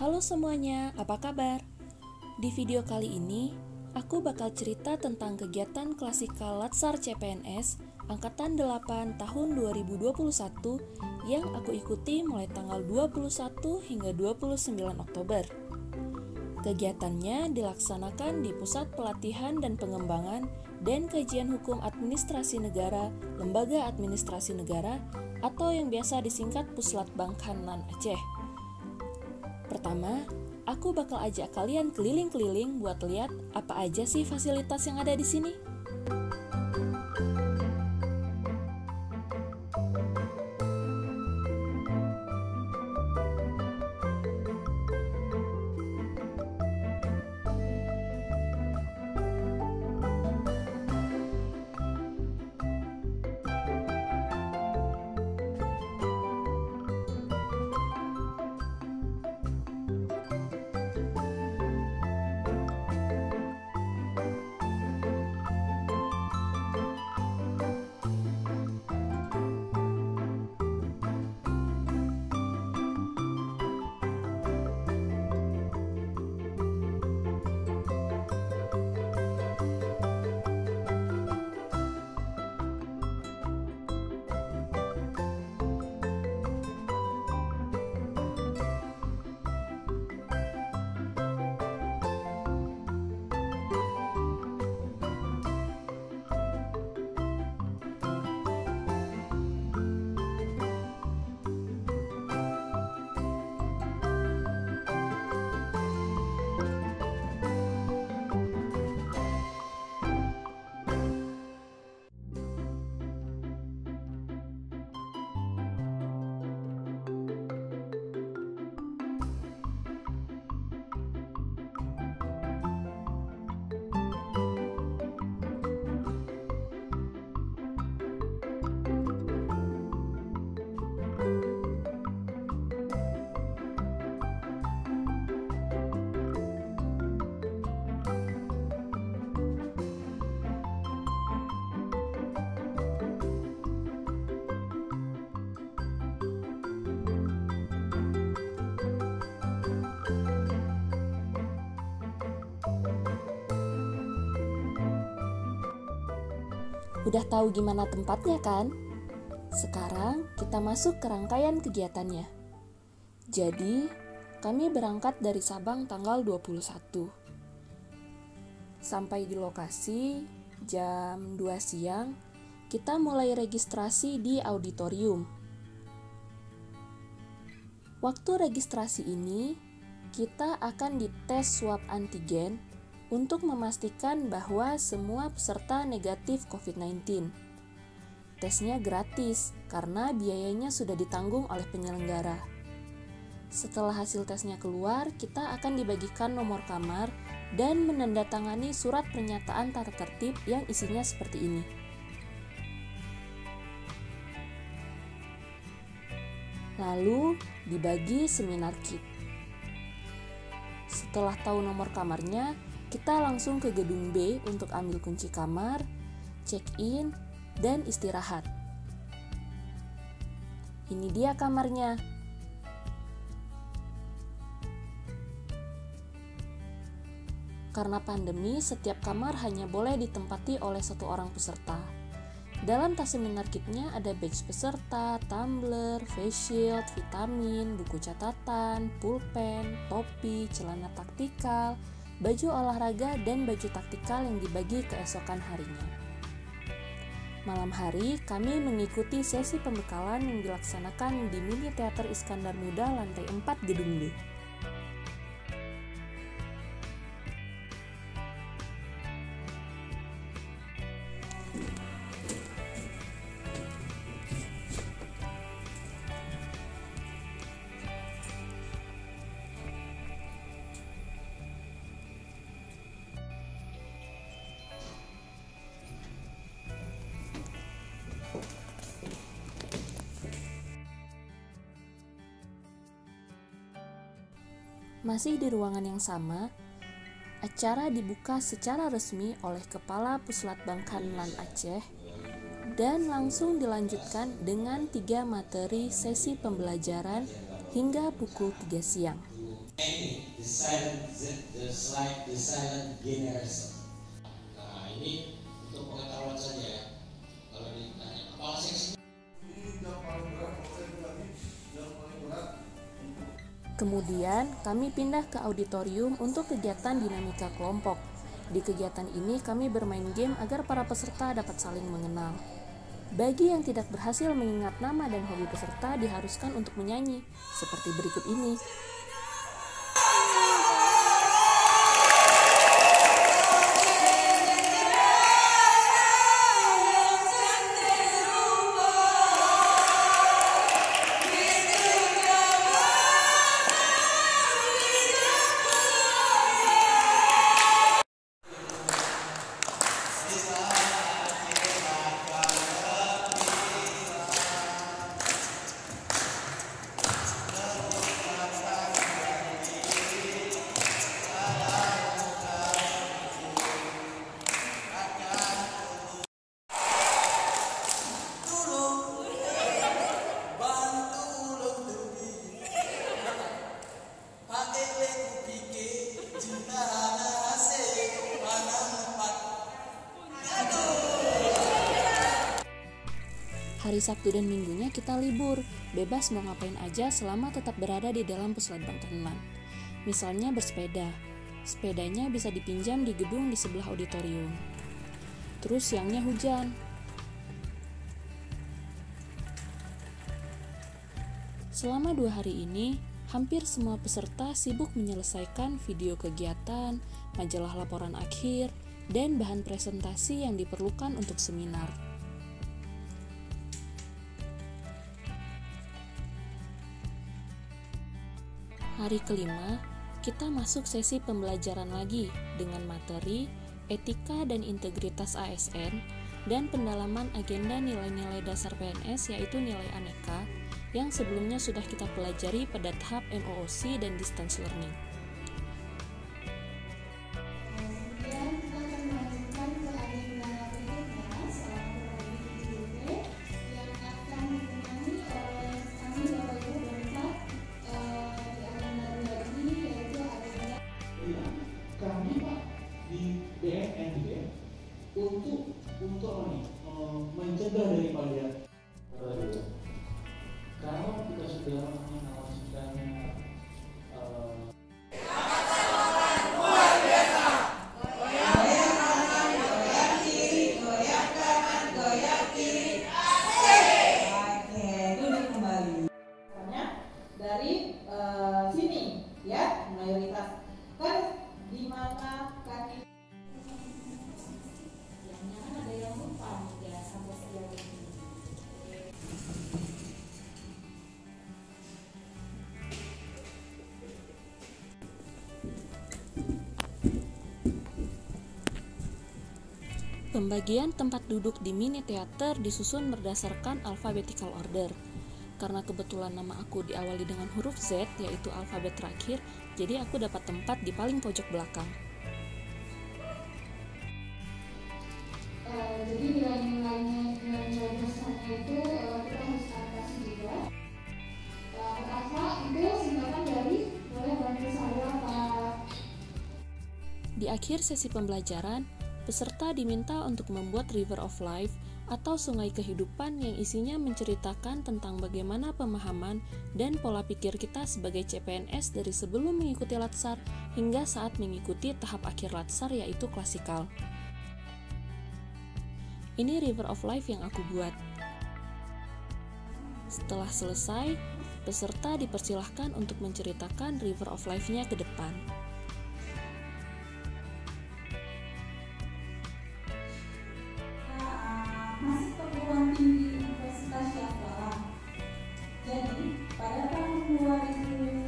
Halo semuanya, apa kabar? Di video kali ini, aku bakal cerita tentang kegiatan klasikal Latsar CPNS Angkatan 8 tahun 2021 yang aku ikuti mulai tanggal 21 hingga 29 Oktober. Kegiatannya dilaksanakan di Pusat Pelatihan dan Pengembangan dan Kajian Hukum Administrasi Negara, Lembaga Administrasi Negara, atau yang biasa disingkat Puslatbang Nan Aceh. Pertama, aku bakal ajak kalian keliling-keliling buat lihat apa aja sih fasilitas yang ada di sini. Udah tahu gimana tempatnya kan? Sekarang kita masuk ke rangkaian kegiatannya. Jadi, kami berangkat dari Sabang tanggal 21. Sampai di lokasi jam 2 siang, kita mulai registrasi di auditorium. Waktu registrasi ini, kita akan dites swab antigen untuk memastikan bahwa semua peserta negatif COVID-19. Tesnya gratis karena biayanya sudah ditanggung oleh penyelenggara. Setelah hasil tesnya keluar, kita akan dibagikan nomor kamar dan menandatangani surat pernyataan tata tertib yang isinya seperti ini. Lalu dibagi seminar kit. Setelah tahu nomor kamarnya, kita langsung ke gedung B untuk ambil kunci kamar, check-in, dan istirahat. Ini dia kamarnya. Karena pandemi, setiap kamar hanya boleh ditempati oleh satu orang peserta. Dalam tas seminar kitnya ada badge peserta, tumbler, face shield, vitamin, buku catatan, pulpen, topi, celana taktikal, baju olahraga, dan baju taktikal yang dibagi keesokan harinya. Malam hari, kami mengikuti sesi pembekalan yang dilaksanakan di Mini Teater Iskandar Muda lantai 4 Gedung B. Masih di ruangan yang sama, acara dibuka secara resmi oleh Kepala Puslatbang Nan Aceh dan langsung dilanjutkan dengan 3 materi sesi pembelajaran hingga pukul 3 siang. Ini the silent generation. Nah ini untuk pengetahuan saja ya. Kalau ditanya apa seksi? Kemudian kami pindah ke auditorium untuk kegiatan dinamika kelompok. Di kegiatan ini kami bermain game agar para peserta dapat saling mengenal. Bagi yang tidak berhasil mengingat nama dan hobi peserta diharuskan untuk menyanyi, seperti berikut ini. Hari Sabtu dan Minggunya kita libur, bebas mau ngapain aja selama tetap berada di dalam pusat teman. Misalnya bersepeda. Sepedanya bisa dipinjam di gedung di sebelah auditorium. Terus siangnya hujan. Selama 2 hari ini, hampir semua peserta sibuk menyelesaikan video kegiatan, majalah laporan akhir, dan bahan presentasi yang diperlukan untuk seminar. Hari kelima, kita masuk sesi pembelajaran lagi dengan materi etika dan integritas ASN dan pendalaman agenda nilai-nilai dasar PNS yaitu nilai aneka yang sebelumnya sudah kita pelajari pada tahap MOOC dan distance learning. Kami Pak di BNN untuk mencegah daripada kalau kita sudah mengalamikannya dari sini ya mayoritas kan di mana kaki yang ada yang lupa ya sampai sejauh ini. Pembagian tempat duduk di mini teater disusun berdasarkan alphabetical order. Karena kebetulan nama aku diawali dengan huruf Z, yaitu alfabet terakhir, jadi aku dapat tempat di paling pojok belakang. Jadi nilai-nilai dasarnya itu kita harus adaptasi juga. Alfa itu singkatan dari, boleh bantu saya Pak. Di akhir sesi pembelajaran, peserta diminta untuk membuat River of Life atau sungai kehidupan yang isinya menceritakan tentang bagaimana pemahaman dan pola pikir kita sebagai CPNS dari sebelum mengikuti Latsar hingga saat mengikuti tahap akhir Latsar yaitu klasikal. Ini River of Life yang aku buat. Setelah selesai, peserta dipersilahkan untuk menceritakan River of Life-nya ke depan. Masih perguruan tinggi Universitas Syahbala. Jadi pada tahun 2011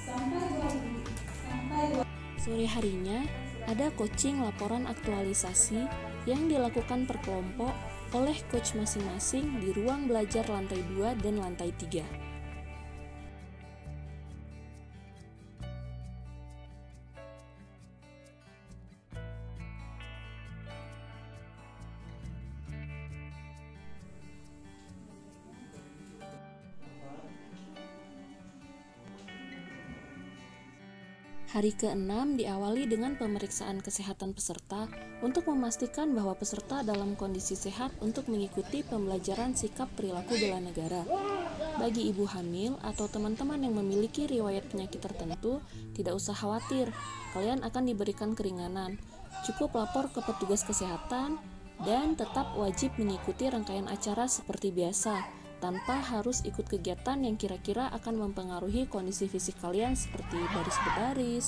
sampai 2000 Sore harinya ada coaching laporan aktualisasi yang dilakukan per kelompok oleh coach masing-masing di ruang belajar lantai 2 dan lantai 3. Hari ke-6 diawali dengan pemeriksaan kesehatan peserta untuk memastikan bahwa peserta dalam kondisi sehat untuk mengikuti pembelajaran sikap perilaku bela negara. Bagi ibu hamil atau teman-teman yang memiliki riwayat penyakit tertentu, tidak usah khawatir, kalian akan diberikan keringanan. Cukup lapor ke petugas kesehatan dan tetap wajib mengikuti rangkaian acara seperti biasa, tanpa harus ikut kegiatan yang kira-kira akan mempengaruhi kondisi fisik kalian seperti baris berbaris,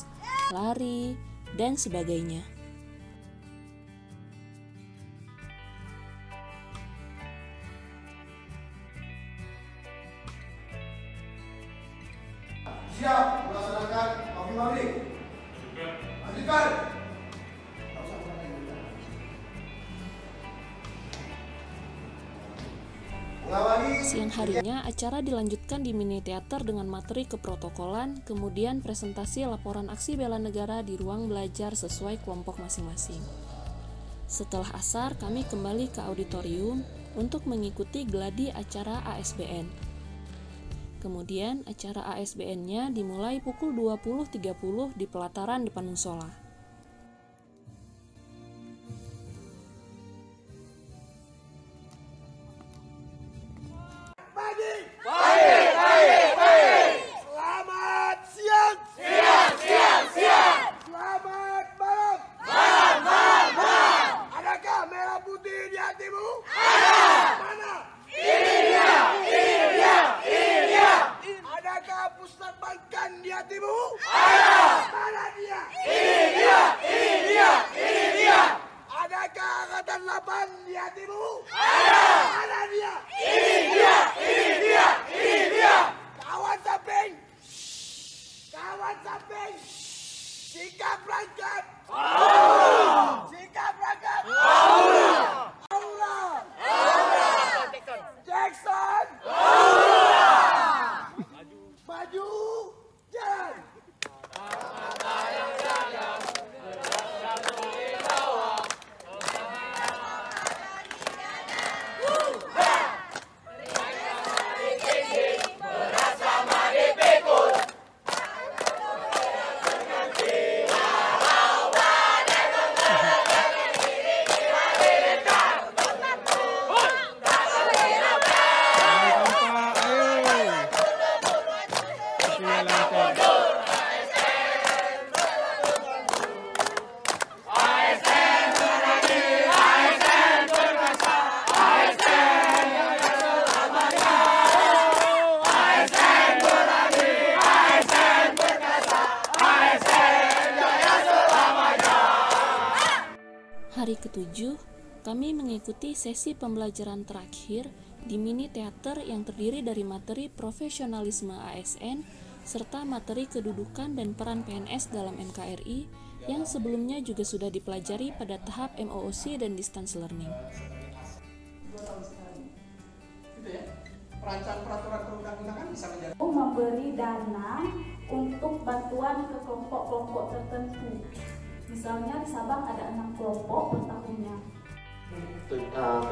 lari, dan sebagainya. Siap melaksanakan mabrik. Lanjutkan. Siang harinya, acara dilanjutkan di mini teater dengan materi keprotokolan, kemudian presentasi laporan aksi bela negara di ruang belajar sesuai kelompok masing-masing. Setelah asar, kami kembali ke auditorium untuk mengikuti gladi acara ASBN. Kemudian, acara ASBN-nya dimulai pukul 20.30 di pelataran depan musola. Selamat siang. Siang. Selamat malam. Malam. Adakah merah putih di hatimu? Ada. Mana? Ini dia. Adakah pusat bangkan di hatimu? Ada. Mana dia? Ini dia. Adakah angkatan 8 di hatimu? Ada. Mana dia? Ini dia. Kawan samping. Sikap berangkat. Aula. Jackson. Maju. Jalan. Hari ke-7, kami mengikuti sesi pembelajaran terakhir di mini teater yang terdiri dari materi profesionalisme ASN serta materi kedudukan dan peran PNS dalam NKRI yang sebelumnya juga sudah dipelajari pada tahap MOOC dan distance learning. 2 tahun sekali. Gitu ya. Perancang peraturan perundang-undangan bisa menjadi memberi dana untuk bantuan ke kelompok-kelompok tertentu. Misalnya di Sabang ada 6 kelompok per tahunnya.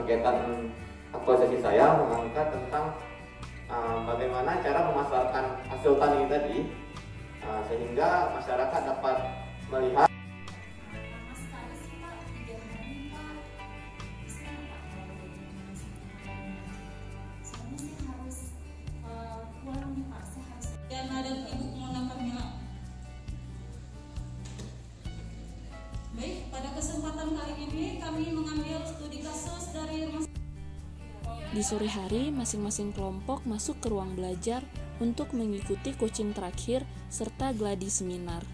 Kegiatan aktualisasi saya mengangkat tentang bagaimana cara memasarkan hasil tani tadi sehingga masyarakat dapat melihat. Baik, pada kesempatan kali ini kami mengambil studi kasus dari rumah. Di sore hari, masing-masing kelompok masuk ke ruang belajar untuk mengikuti coaching terakhir serta gladi seminar.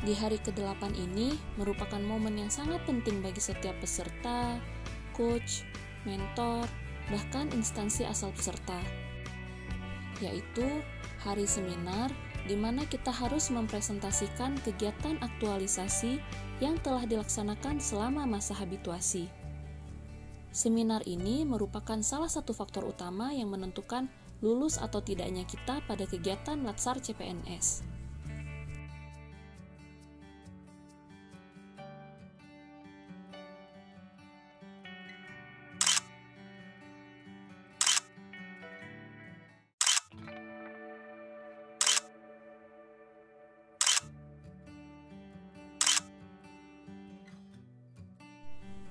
Di hari ke-8 ini merupakan momen yang sangat penting bagi setiap peserta, coach, mentor, bahkan instansi asal peserta, yaitu hari seminar di mana kita harus mempresentasikan kegiatan aktualisasi yang telah dilaksanakan selama masa habituasi. Seminar ini merupakan salah satu faktor utama yang menentukan lulus atau tidaknya kita pada kegiatan Latsar CPNS.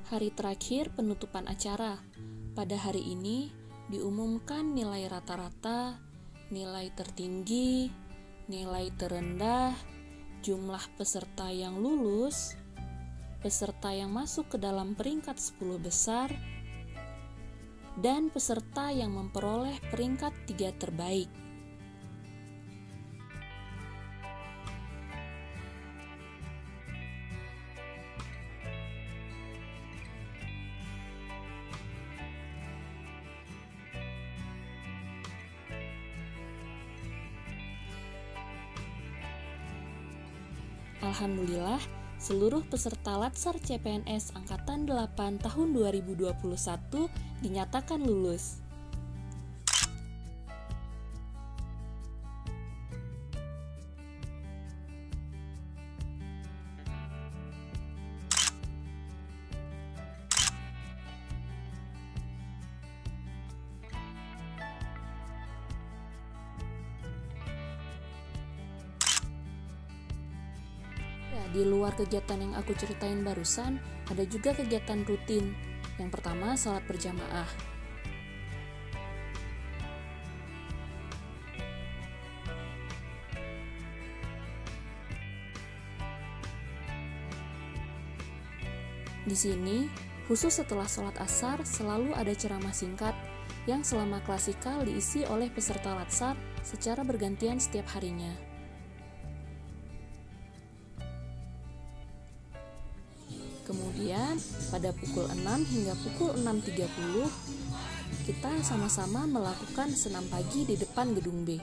Hari terakhir penutupan acara. Pada hari ini diumumkan nilai rata-rata, nilai tertinggi, nilai terendah, jumlah peserta yang lulus, peserta yang masuk ke dalam peringkat 10 besar, dan peserta yang memperoleh peringkat 3 terbaik. Alhamdulillah, seluruh peserta Latsar CPNS Angkatan 8 tahun 2021 dinyatakan lulus. Di luar kegiatan yang aku ceritain barusan, ada juga kegiatan rutin. Yang pertama, salat berjamaah. Di sini, khusus setelah sholat asar, selalu ada ceramah singkat yang selama klasikal diisi oleh peserta Latsar secara bergantian setiap harinya. Kemudian pada pukul 6 hingga pukul 6.30 kita sama-sama melakukan senam pagi di depan gedung B.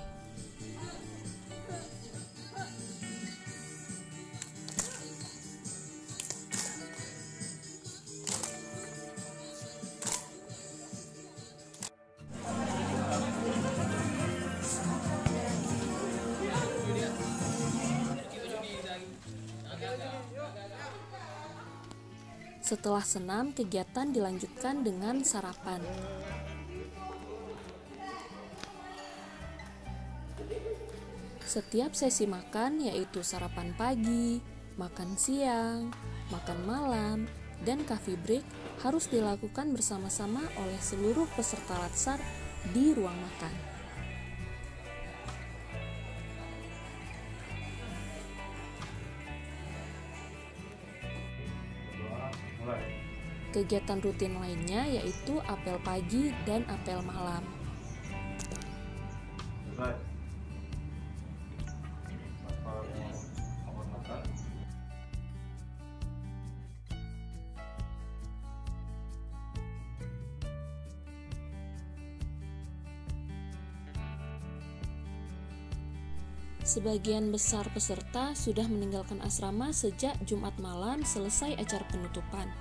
Setelah senam, kegiatan dilanjutkan dengan sarapan. Setiap sesi makan, yaitu sarapan pagi, makan siang, makan malam, dan coffee break, harus dilakukan bersama-sama oleh seluruh peserta Latsar di ruang makan. Kegiatan rutin lainnya yaitu apel pagi dan apel malam. Sebagian besar peserta sudah meninggalkan asrama sejak Jumat malam selesai acara penutupan.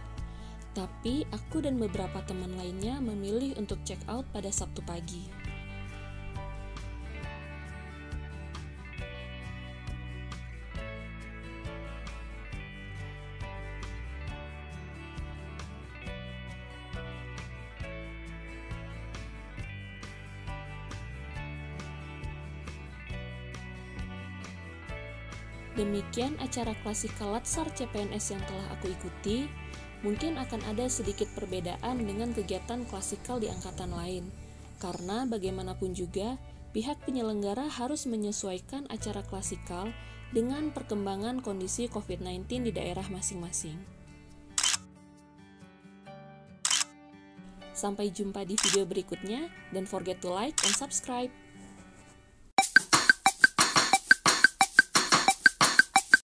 Tapi aku dan beberapa teman lainnya memilih untuk check out pada Sabtu pagi. Demikian acara klasikal Latsar CPNS yang telah aku ikuti. Mungkin akan ada sedikit perbedaan dengan kegiatan klasikal di angkatan lain, karena bagaimanapun juga pihak penyelenggara harus menyesuaikan acara klasikal dengan perkembangan kondisi COVID-19 di daerah masing-masing. Sampai jumpa di video berikutnya, don't forget to like and subscribe.